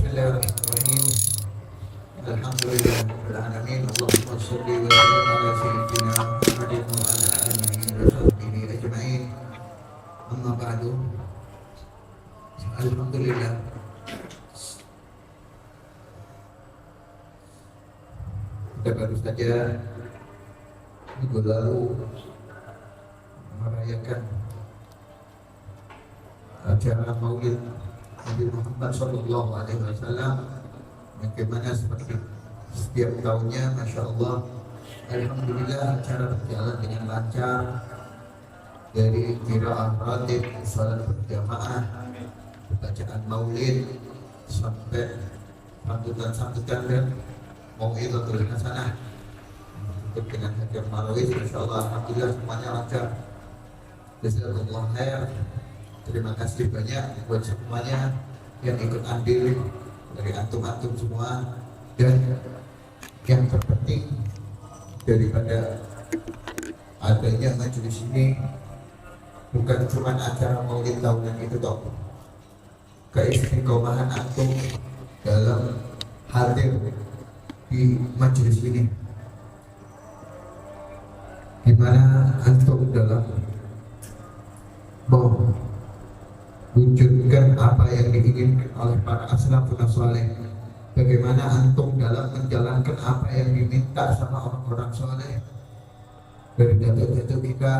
Bismillahirrahmanirrahim. Alhamdulillahirabbil alamin. Allahumma shalli wa sallim ala sayyidina Muhammadin wa ala alihi wa sahbihi ajma'in. Amma ba'du. Alhamdulillah. Kita baru saja minggu lalu merayakan acara Maulid Nabi Muhammad Sallallahu Alaihi Wasallam, bagaimana seperti setiap tahunnya, masya Allah, alhamdulillah acara berjalan dengan lancar, dari qiraah ratib, salat berjamaah, bacaan Maulid sampai sambutan dan mau'izatul hasanah dengan hajar marawis, masya Allah, alhamdulillah semuanya lancar. Jazakallah khair. Terima kasih banyak buat semuanya yang ikut andil, dari antum-antum semua. Dan yang terpenting daripada adanya majelis ini bukan cuma acara maulid tahunan itu toh, keistiqomahan antum dalam hadir di majelis ini, gimana antum dalam wujudkan apa yang diinginkan oleh para as-salafun saleh, bagaimana antum dalam menjalankan apa yang diminta sama orang-orang saleh dari datuk-datuk kita,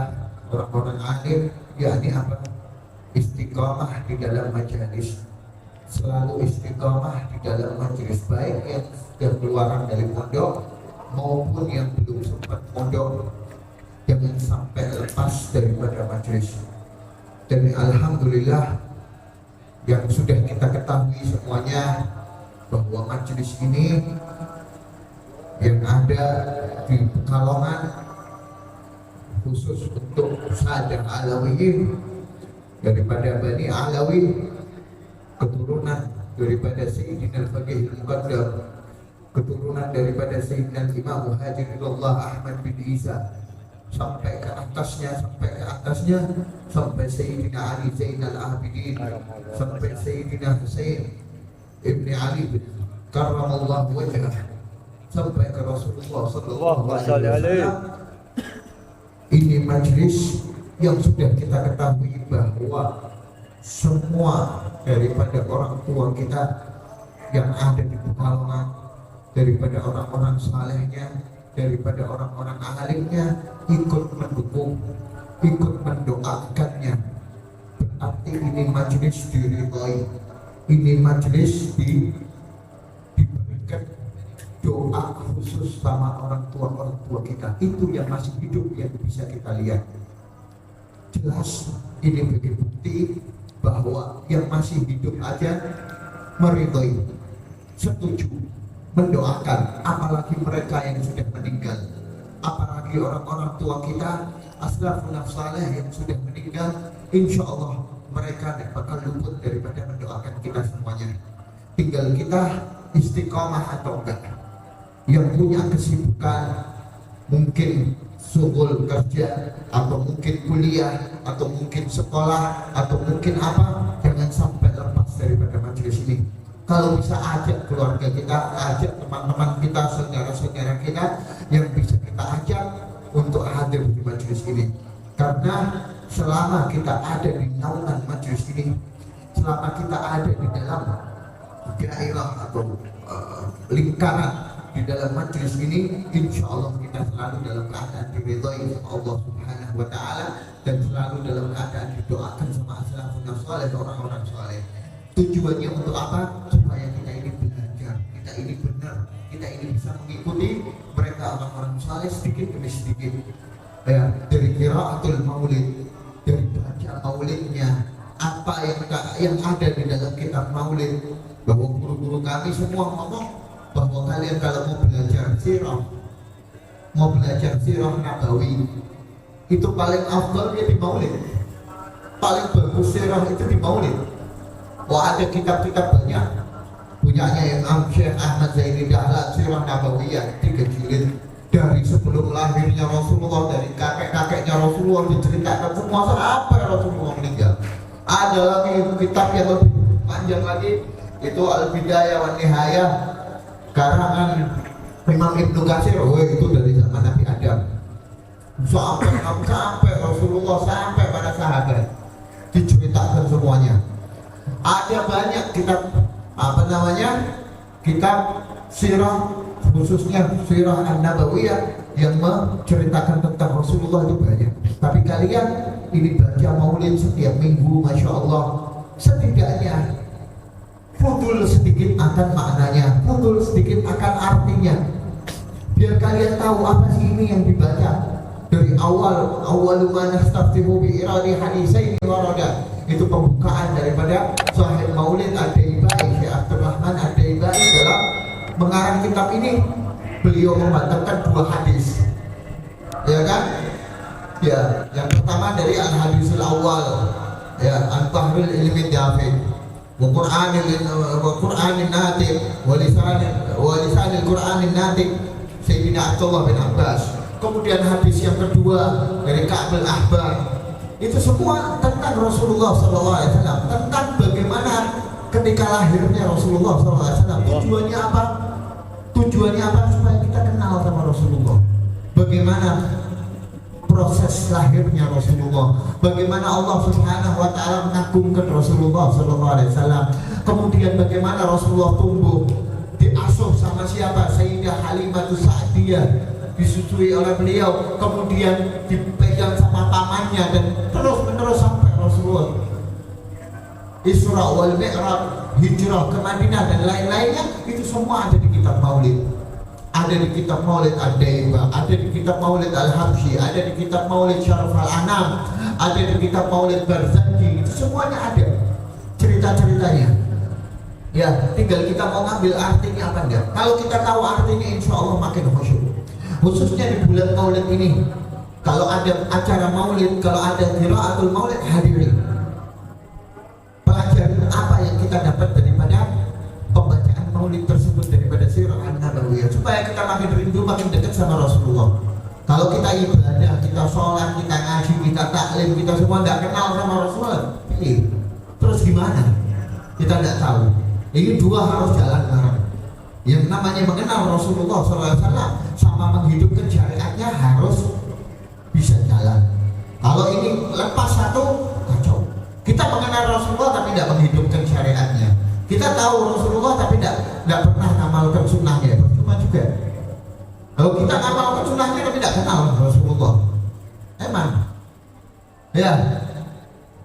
orang-orang alim, yakni apa? Istiqomah di dalam majelis, selalu istiqomah di dalam majelis, baik yang sudah keluaran dari pondok maupun yang belum sempat pondok, jangan sampai lepas daripada majelis. Dan alhamdulillah yang sudah kita ketahui semuanya bahwa majelis ini yang ada di Pekalongan khusus untuk Sadah Alawiyin daripada Bani Alawi, keturunan daripada Sayyidina Al-Faqih Al-Muqaddam, keturunan daripada Sayyidina Imam Muhajirillah Ahmad bin Isa, sampai ke atasnya sampai Sayyidina Ali Zainal Abidin, sampai Sayyidina Husain Ibni Ali karramallahu wajhah, sampai ke Rasulullah sallallahu alaihi wasallam. Ini majlis yang sudah kita ketahui bahwa semua daripada orang tua kita yang ada di Pekalongan, daripada orang-orang salehnya, daripada orang-orang alimnya ikut mendukung, ikut mendoakannya. Berarti ini majelis diridhoi, ini majelis diberikan doa khusus sama orang tua kita. Itu yang masih hidup yang bisa kita lihat. Jelas ini bagi bukti bahwa yang masih hidup aja meridhoi, setuju, mendoakan, apalagi mereka yang sudah meninggal, apalagi orang-orang tua kita as-salafun saleh yang sudah meninggal. Insya Allah mereka tidak bakal luput daripada mendoakan kita semuanya. Tinggal kita istiqomah atau enggak. Yang punya kesibukan, mungkin sugul kerja, atau mungkin kuliah, atau mungkin sekolah, atau mungkin apa, jangan sampai lepas daripada majelis ini. Kalau bisa ajak keluarga kita, ajak teman-teman kita, saudara-saudara kita yang bisa kita ajak untuk hadir di majelis ini. Karena selama kita ada di naungan majelis ini, selama kita ada di dalam daerah atau lingkaran di dalam majelis ini, insya Allah kita selalu dalam keadaan diridhoi sama Allah Subhanahu wa Ta'ala, dan selalu dalam keadaan didoakan sama as-salafun saleh, orang-orang saleh. Tujuannya untuk apa? Supaya kita ini belajar, kita ini benar, kita ini bisa mengikuti mereka orang-orang saleh sedikit demi sedikit. Ya, dari qiraatul maulid, dari baca maulidnya, apa yang ada di dalam kitab maulid, bahwa guru-guru kami semua ngomong bahwa kalian kalau mau belajar sirah nabawi, itu paling afdal ya di maulid, paling bagus sirah itu di maulid. Wah, ada kitab-kitab banyak, punyanya yang Syekh Ahmad Zaini Dahlan, Sirah Nabawiyah 3 jilid, dari sebelum lahirnya Rasulullah, dari kakek-kakeknya Rasulullah diceritakan semua apa Rasulullah meninggal. Ada lagi kitab yang lebih panjang lagi, itu Al-Bidayah wa Nihayah karangan Imam Ibnu Katsir. Itu dari zaman Nabi Adam sampai Rasulullah, sampai para sahabat, diceritakan semuanya. Ada banyak kitab kitab sirah, khususnya sirah An-Nabawiyah yang menceritakan tentang Rasulullah itu banyak. Tapi kalian ini baca maulid setiap minggu, Masya Allah, setidaknya fudul sedikit akan maknanya, fudul sedikit akan artinya, biar kalian tahu apa sih ini yang dibaca. Dari awal mana staftihu bi iradi hadisaini warada, itu pembukaan daripada Sahih Maulid Ad-Daibai, Syekh Abdul Rahman Ad-Daibai. Dalam mengarang kitab ini beliau membatalkan 2 hadis, ya kan? Ya, yang pertama dari al-hadisul awal, ya, an-tahril ilmi dafi wa Qur'anin natiq wa lisanil Qur'anin natiq Sayyidina Abdullah bin Abbas. Kemudian hadis yang kedua dari Ka'ab al-Ahbar, itu semua tentang Rasulullah SAW, tentang bagaimana ketika lahirnya Rasulullah SAW. Tujuannya apa? Tujuannya apa? Supaya kita kenal sama Rasulullah. Bagaimana proses lahirnya Rasulullah, bagaimana Allah Subhanahu wa Ta'ala mengagungkan Rasulullah SAW. Kemudian bagaimana Rasulullah tumbuh diasuh sama siapa? Sayyidah Halimatus Sa'diyah, disusui oleh beliau, kemudian dipegang sama pamannya, dan terus menerus sampai Rasulullah Isra wal Mi'raj, hijrah ke Madinah dan lain-lainnya. Itu semua ada di kitab Maulid. Ada di kitab Maulid Ad-Daibah, ada di kitab Maulid Al-Habsyi, ada di kitab Maulid Syaraf Al-Anam, ada di kitab Maulid Barzanji. Itu semuanya ada cerita-ceritanya. Ya, tinggal kita mau ngambil artinya apa enggak. Kalau kita tahu artinya, insya Allah makin khusyuk. Khususnya di bulan Maulid ini, kalau ada acara Maulid, kalau ada qiraatul Maulid, hadirin. Pelajari apa yang kita dapat daripada pembacaan Maulid tersebut, daripada sirah An-Nabawiyah, supaya kita makin rindu, makin dekat sama Rasulullah. Kalau kita ibadah, kita sholat, kita ngaji, kita taklim, kita semua tidak kenal sama Rasulullah, terus gimana? Kita tidak tahu. Ini dua harus jalan bareng. Yang namanya mengenal Rasulullah SAW sama menghidupkan syariatnya harus bisa jalan. Kalau ini lepas satu, kacau. Kita mengenal Rasulullah tapi tidak menghidupkan syariatnya. Kita tahu Rasulullah tapi tidak pernah ngamalkan sunnahnya, percuma juga. Kalau kita ngamalkan sunnahnya tapi tidak kenal Rasulullah, emang ya,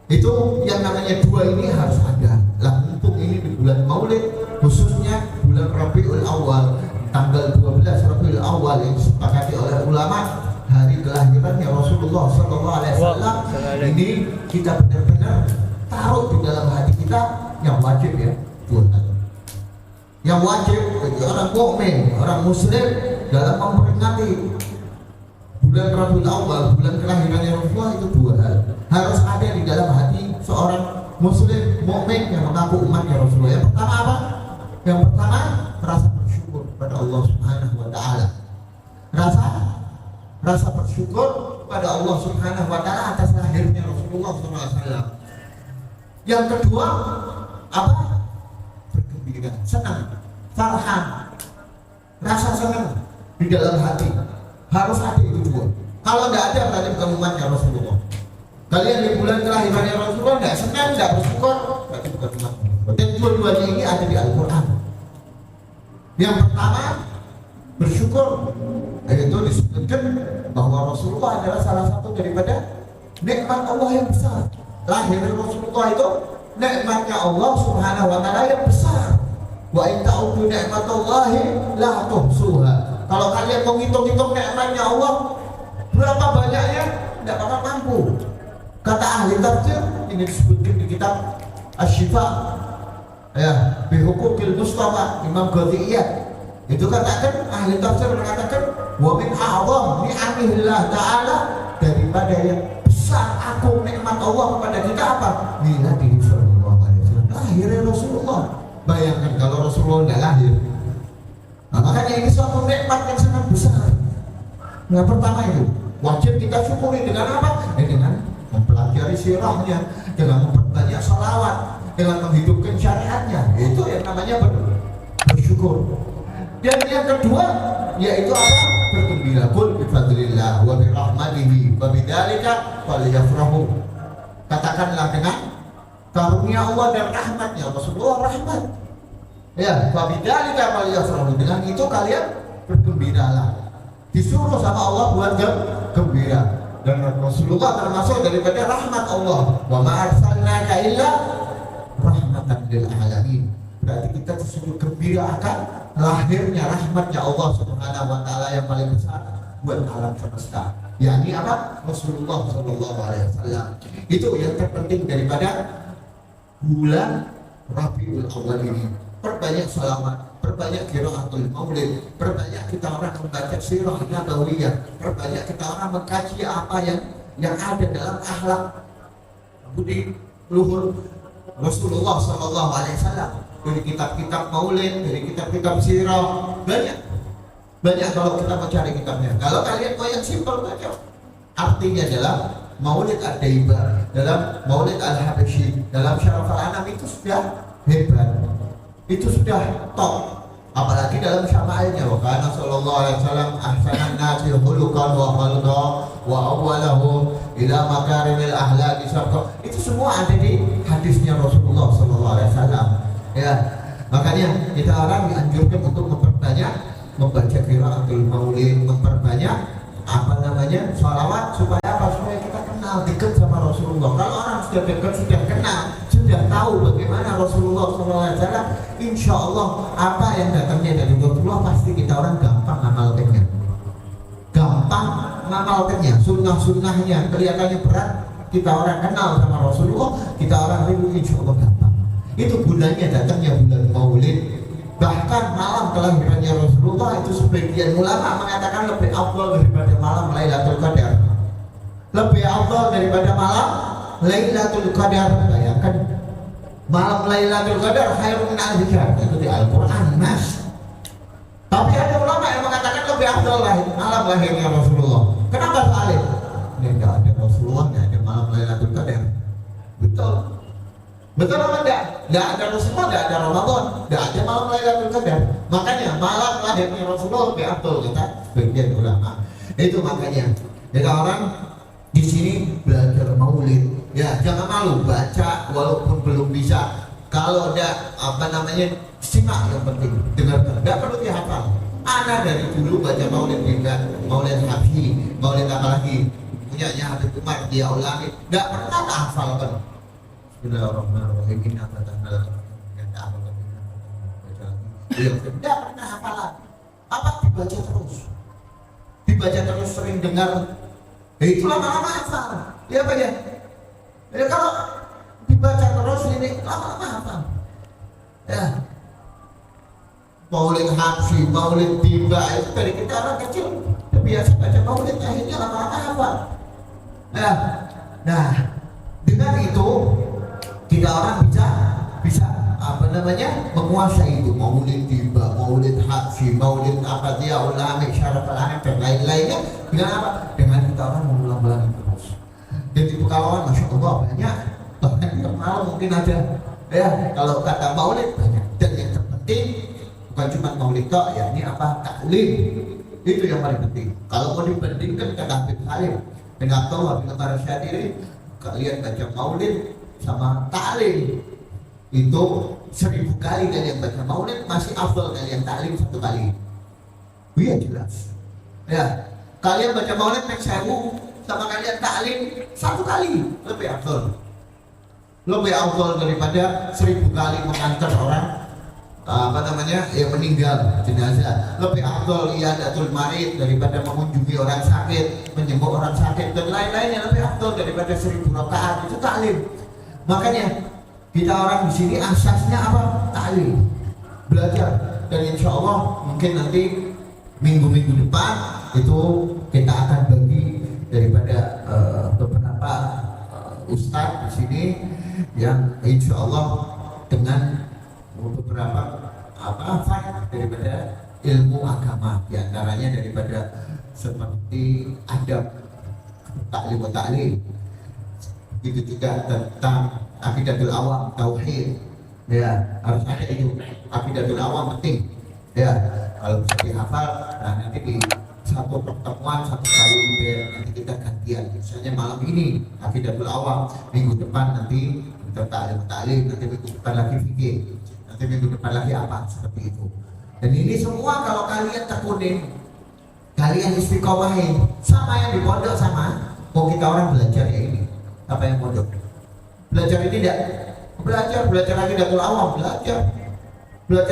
itu yang namanya dua ini harus ada. Lah, untuk ini di bulan Maulid, khususnya bulan Rabiul Awal, tanggal 12 Rabiul Awal, yang disepakati oleh ulama hari kelahirannya Rasulullah SAW. Ini kita benar-benar taruh di dalam hati kita, yang wajib ya, Tuhan. Yang wajib bagi orang mukmin, orang muslim dalam memperingati bulan Rabiul Awal, bulan kelahirannya Rasulullah, itu dua hal harus ada di dalam hati seorang muslim mukmin yang mengaku umatnya Rasulullah. Yang pertama apa? Yang pertama, rasa bersyukur kepada Allah Subhanahu wa Ta'ala. Rasa bersyukur kepada Allah Subhanahu wa Ta'ala atas lahirnya Rasulullah SAW. Yang kedua apa? Bergembira, senang, farhan, rasa senang di dalam hati. Harus ada itu dua. Kalau tidak ada, berarti bukan umatnya Rasulullah. Kalian di bulan kelahirannya Rasulullah tidak senang, tidak bersyukur, berarti bukan umatnya. Dan dua-duanya ini ada di Al-Quran. Yang pertama, bersyukur, yaitu disebutkan bahwa Rasulullah adalah salah satu daripada nikmat Allah yang besar. Lahir Rasulullah itu nikmatnya Allah Subhanahu wa Ta'ala yang besar. Wa in ta'uddu ni'matallahi la tuhsuha. Kalau kalian mau hitung-hitung nikmatnya Allah berapa banyaknya, tidak bakal mampu. Kata ahli tafsir, ini disebutkan di kitab Asy-Syifa, ya, bi Huquqil Mustafa, Imam Ghaziyah. Itu katakan, ahli tafsir mengatakan, wa min a'zam ni'amillah ta'ala, daripada yang besar agung nikmat Allah kepada kita apa? Miladi sallallahu alaihi wasallam, lahirnya Rasulullah. Bayangkan kalau Rasulullah tidak lahir. Nah, makanya ini suatu nikmat yang sangat besar. Yang pertama itu wajib kita syukuri dengan apa? Dengan mempelajari sirahnya, dengan memperbanyak salawat, dengan menghidupkan syariatnya. Itu yang namanya bersyukur. Dan yang kedua yaitu apa? Bergembira. Qul bi fadlillah wa bi rahmatihi wa bidzalika falyafrahu. Katakanlah dengan karunia Allah dan rahmatnya. Rasulullah rahmat. Ya, wa bidzalika falyafrahu. Dengan itu kalian bergembiralah. Disuruh sama Allah buat gembira. Dan Rasulullah termasuk daripada rahmat Allah. Wa ma arsalnaka illa rahmatan lil alamin. Berarti kita disuruh gembira akan lahirnya rahmatnya Allah Subhanahu wa taala yang paling besar buat alam semesta. Yakni apa? Rasulullah sallallahu alaihi wasallam. Itu yang terpenting daripada bulan Rabiul Awal ini. Perbanyak salawat, perbanyak qiraatul maulid, perbanyak kita orang membaca sirah nabawiyah, perbanyak kita orang mengkaji apa yang ada dalam akhlak budi luhur Rasulullah sallallahu alaihi wasallam. Dari kitab-kitab maulid, dari kitab-kitab sirah, banyak kalau kita mencari kitabnya. Kalau kalian mau yang simpel baca, artinya dalam maulid ad-daibah, dalam maulid al-habsyi, dalam syaraf al-anam itu sudah hebat, itu sudah top. Apalagi dalam syama'ilnya, wa kana sallallahu alaihi wasallam ahsanan nasi khuluqan wa khalqa wa awwalahum ila makarimil ahlaki sabqa. Itu semua ada di hadisnya Rasulullah sallallahu alaihi wasallam. Ya, makanya kita orang dianjurkan untuk memperbanyak membaca qiraatul maulid, memperbanyak apa namanya sholawat supaya apa? Supaya kita kenal dekat sama Rasulullah. Kalau orang sudah dekat, sudah kenal, sudah tahu bagaimana Rasulullah SAW, insya Allah apa yang datangnya dari Rasulullah pasti kita orang gampang ngamalkannya. Gampang ngamalkannya, sunnah-sunnahnya kelihatannya berat, kita orang kenal sama Rasulullah, kita orang rindu, insya Allah gampang. Itu gunanya datangnya bulan Maulid. Bahkan malam kelahirannya Rasulullah itu sebagian ulama mengatakan lebih afdal daripada malam Lailatul Qadar. Lebih afdal daripada malam Lailatul Qadar. Bayangkan malam Lailatul Qadar khairun min alfi syahr, itu di Al-Qur'an, Mas. Tapi ada ulama yang mengatakan lebih afdal malam lahirnya Rasulullah. Kenapa soalnya? Ini enggak ada Rasulullah, enggak ada malam Lailatul Qadar. Betul. Betul apa enggak? Enggak ada Rasulullah, enggak ada Ramadan, enggak ada malam Lailatul Qadar. Makanya malam lahirnya Rasulullah lebih afdal kata sebagian ulama. Itu makanya kita orang di sini belajar maulid. Ya, jangan malu baca walaupun belum bisa. Kalau ada apa namanya simak, yang penting dengarkan. Enggak perlu dihafal. Ana dari dulu baca maulid juga, maulid Habsyi, maulid apa lagi? Punyanya Habib Umar, dia ulangi. Enggak pernah tak hafalkan. Bismillahirrahmanirrahim. Inna fatahna laka yang tak hafal lagi. Tidak pernah hafalan. Apa dibaca terus? Dibaca terus, sering dengar. Itu lama-lama hafal. Ya apa ya? Ya kalau dibaca terus ini lama-lama hafal. Ya. Maulid Habsyi, maulid tiba itu dari kita orang kecil biasa baca maulid, akhirnya lama-lama hafal. Nah, dengan itu kita orang bisa apa namanya menguasai itu maulid tiba, maulid Habsyi, maulid apa dia ulama syaraf al-anam dan lain-lainnya. Dengan apa? Dengan kita orang mengulang-ulang terus. Dan di Pekalongan masya Allah banyak, bahkan yang malam mungkin ada. Ya, kalau kata maulid banyak. Dan yang terpenting bukan cuma maulid kok, ya ini apa? Taklim. Itu yang paling penting. Kalau mau dibandingkan kata Habib Salim dengan Habib Umar Syadili, kalian baca maulid sama taklim itu 1000 kali kalian baca maulid masih afdal kalian taklim 1 kali. Iya jelas. Ya, kalian baca maulid mek 1000 sama kalian taklim 1 kali lebih afdal. Lebih afdal daripada 1000 kali mengantar orang apa namanya yang meninggal jenazah. Lebih afdal iyadatul marid daripada mengunjungi orang sakit, menyembuh orang sakit dan lain-lainnya. Lebih afdal daripada 1000 rakaat itu taklim. Makanya kita orang di sini asasnya apa? Taklim, belajar. Dan insya Allah mungkin nanti minggu-minggu depan itu kita akan bagi daripada beberapa ustadz di sini yang insya Allah dengan beberapa daripada ilmu agama, diantaranya daripada seperti adab taklim, itu juga tentang Aqidatul awam, tauhid, ya harus ada itu. Aqidatul awam penting, ya kalau bisa dihafal. Nah nanti di satu pertemuan satu kali biar nanti kita gantian. Misalnya malam ini Aqidatul awam, minggu depan nanti kita taklim, nanti minggu depan lagi fikih, nanti minggu depan lagi apa, seperti itu. Dan ini semua kalau kalian tekunin, kalian istiqomahin, sama yang di pondok sama. Mau kita orang belajar ya ini, apa yang pondok? Belajar ini tidak? Belajar Aqidatul awam, belajar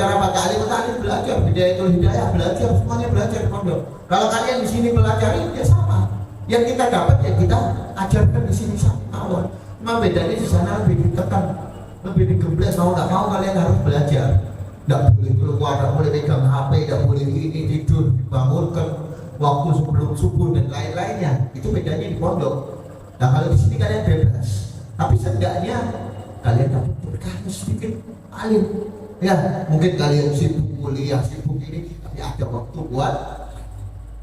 apa taklim, belajar Bidayatul Hidayah, belajar, semuanya belajar di pondok. Kalau kalian di sini belajar ya sama. Yang kita dapat ya kita ajarkan di sini sama awal. Cuma bedanya di sana lebih ditekan, lebih digembles, mau nggak mau kalian harus belajar. Nggak boleh keluar, nggak boleh pegang HP, nggak boleh ini tidur, bangunkan waktu sebelum subuh dan lain-lainnya. Itu bedanya di pondok. Nah kalau di sini kalian bebas, tapi seenggaknya kalian dapat berkah sedikit alim. Ya mungkin kalian sibuk kuliah, sibuk ini, tapi ada waktu buat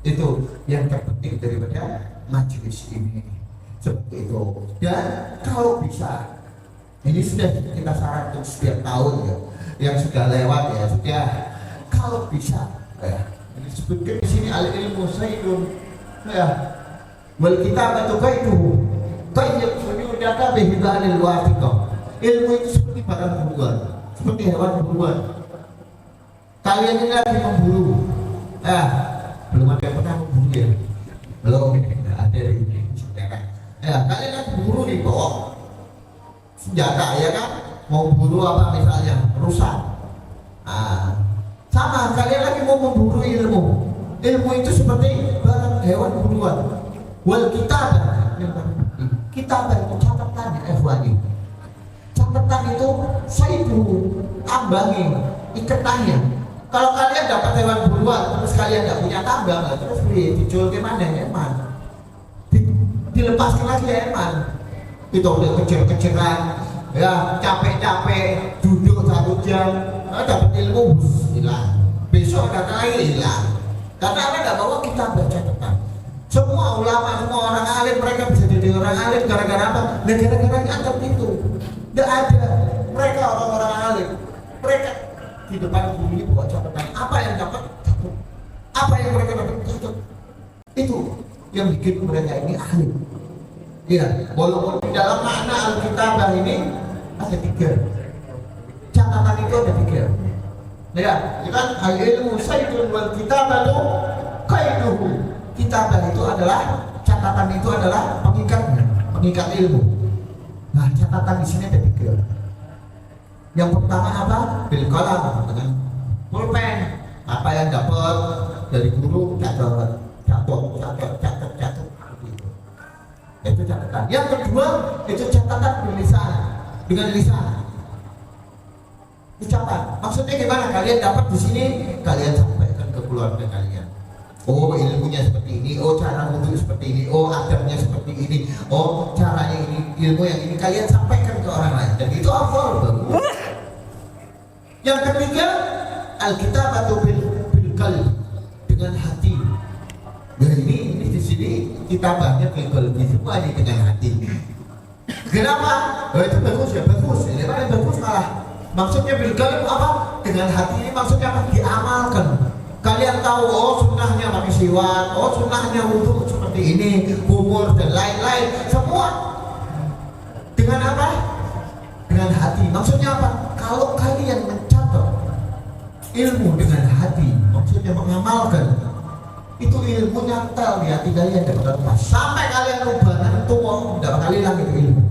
itu yang terpenting daripada majelis ini. Seperti itu. Dan kalau bisa, ini sudah kita sarankan setiap tahun ya, yang sudah lewat ya sudah. Kalau bisa, ya, ini sebutkan di sini al ilmu sayyidun, ya, wal kitabatu qaiduhu, qayyid suyudaka bihibalil wafiqah. Ilmu itu seperti barang buruan, seperti hewan buruan. Kalian ini lagi memburu, belum ada yang pernah memburu ya, belum ada ini. Ya, kalian kan buru di bawah senjata ya kan, mau buru apa misalnya rusak. Sama kalian lagi mau memburu ilmu. Ilmu itu seperti barang hewan buruan. Wal kitabah, kitabah itu catatan ya ikhwani. Catatan itu saidu, tambangi, iketannya. Kalau kalian dapat hewan buruan terus kalian nggak punya tambang, terus dijual ke mana ya man? Dilepaskan lagi ya eman. Itu udah kejar-kejaran, ya capek-capek, duduk 1 jam, dapat ilmu hilang. Besok ada lagi hilang. Karena apa? Nggak bawa kita baca catatan. Semua ulama, semua orang alim, mereka bisa jadi orang alim gara-gara apa? Gara-gara nyatet itu. Nggak ada. Mereka orang-orang alim, mereka di depan guru ini buat catatan. Apa yang dapat? Apa yang mereka dapat? Itu yang bikin mereka ini alim. Ya, walaupun di dalam makna Alkitabah ini ada 3. Catatan itu ada 3. Ya, kan al-ilmu sayyidun wal kitabatu qaiduhu. Kitabah itu adalah, catatan itu adalah pengikatnya, pengikat ilmu. Nah, catatan di sini ada 3. Yang pertama apa? Bil qalam, dengan pulpen. Apa yang dapat dari guru catat. Itu catatan. Yang kedua itu catatan dengan lisan. Ucapan. Maksudnya gimana? Kalian dapat di sini, kalian sampaikan ke keluarga kalian. Oh ilmunya seperti ini, oh cara wudhu seperti ini, oh adabnya seperti ini, oh caranya ini, ilmu yang ini kalian sampaikan ke orang lain. Dan itu afdal, bagus. Yang ketiga al-kitabatu bil qalbi, dengan hati. Ya ini di sini kitabahnya lebih semua ini dengan hati. Kenapa? Oh, itu bagus ya, bagus. Ini paling bagus malah. Maksudnya bil qalbi apa? Dengan hati ini maksudnya apa? Diamalkan. Kalian tahu, oh sunnahnya pakai siwak, oh sunnahnya wudhu seperti ini, umur dan lain-lain. Semua dengan apa? Dengan hati. Maksudnya apa? Kalau kalian mencatat ilmu dengan hati, maksudnya mengamalkan, itu ilmu nyantel di hati kalian dan terlepas. Sampai kalian rubah dan tua, tidak bakal hilang itu ilmu.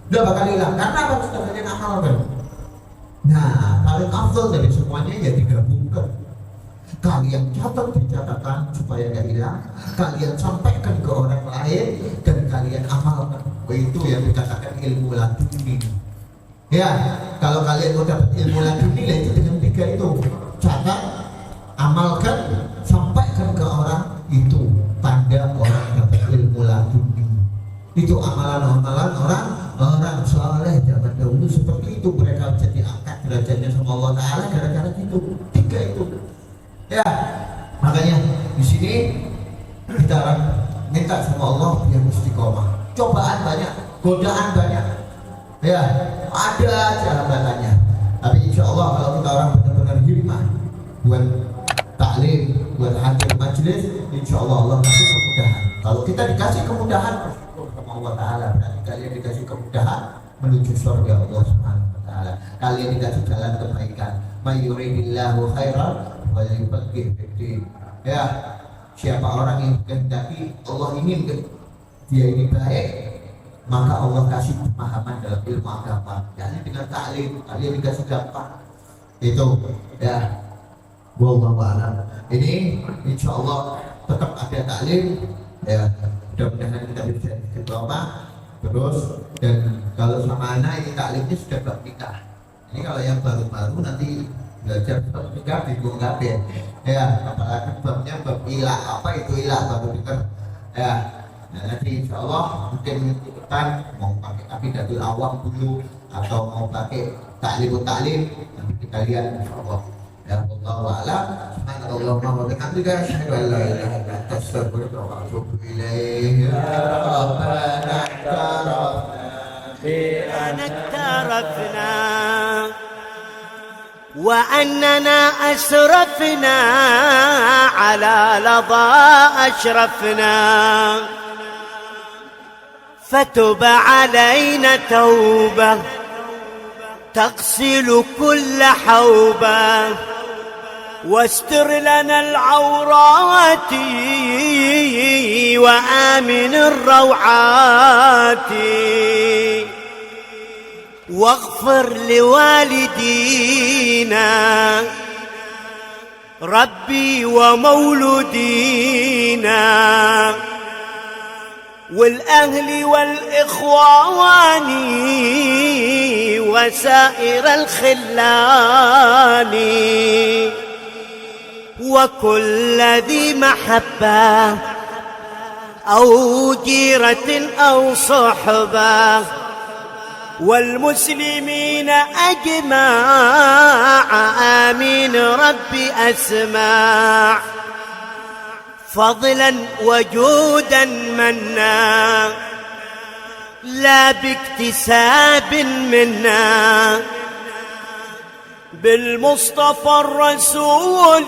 Tidak bakal hilang. Karena apa? Sudah kalian amalkan. Nah, paling afdal dari semuanya ya digabungkan. Kalian catat di catatan supaya nggak hilang, kalian sampaikan ke orang lain dan kalian amalkan. Itu yang dikatakan ilmu laduni. Ya, kalau kalian mau dapat ilmu laduni, itu dengan 3 itu: catat, amalkan, sampaikan ke orang. Itu tanda orang dapat ilmu laduni. Itu amalan-amalan orang soleh zaman dahulu seperti itu. Mereka bisa diangkat derajatnya sama Allah Taala gara-gara itu. 3 itu. Ya, makanya di sini kita minta sama Allah biar istiqomah. Cobaan banyak, godaan banyak. Ya, ada aja hambatannya. Tapi insya Allah kalau kita orang benar-benar himmah buat taklim, buat hadir majelis, insya Allah Allah kasih kemudahan. Kalau kita dikasih kemudahan, bersyukur sama Allah Taala. Berarti kalian dikasih kemudahan menuju surga Allah Subhanahu Wa Taala. Kalian dikasih jalan kebaikan. Mayuridillahu khairan wa yufaqqih fiddin. Ya, siapa orang yang kehendaki Allah ingin dia ini baik, maka Allah kasih pemahaman dalam ilmu agama. Kalian dengan taklim, kalian dikasih gampang. Itu ya. Wallahu a'lam. Ini insya Allah tetap ada taklim ya, mudah-mudahan kita bisa istiqomah terus. Dan kalau sama anak ini taklimnya sudah bab nikah. Ini kalau yang baru-baru nanti belajar bab nikah bingung kabeh ya, apalagi babnya bab ilah, apa itu ilah baru dengar ya. Nah, nanti insya Allah mungkin ikutan mau pakai aqidatul awam dulu atau mau pakai taklim nanti kita lihat insya Allah. Ya Allah a'lam. Subhanallahumma wa bihamdika asyhadu an la ilaha illa anta astaghfiruka wa atubu ilaik. Ya Rabbana اعترفنا وأننا أسرفنا على لظى أشرفنا فتب علينا توبة تغسل كل حوبة واستر لنا العورات وآمن الروعات واغفر لوالدينا ربي ومولودينا والأهل والإخوان وسائر الخلان وكل ذي محبة أو جيرة أو صحبة والمسلمين أجمع آمين ربي أسمع فضلا وجودا منا لا باكتساب منا بالمصطفى الرسول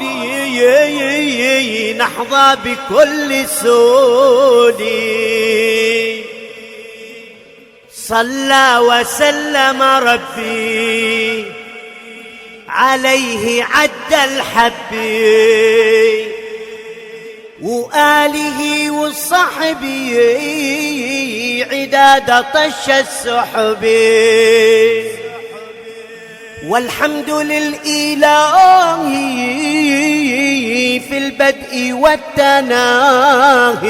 نحظى بكل سود صلى وسلم ربي عليه عد الحبي وآله وصحبه عداد طش السحب والحمد للإله في البدء والتناهي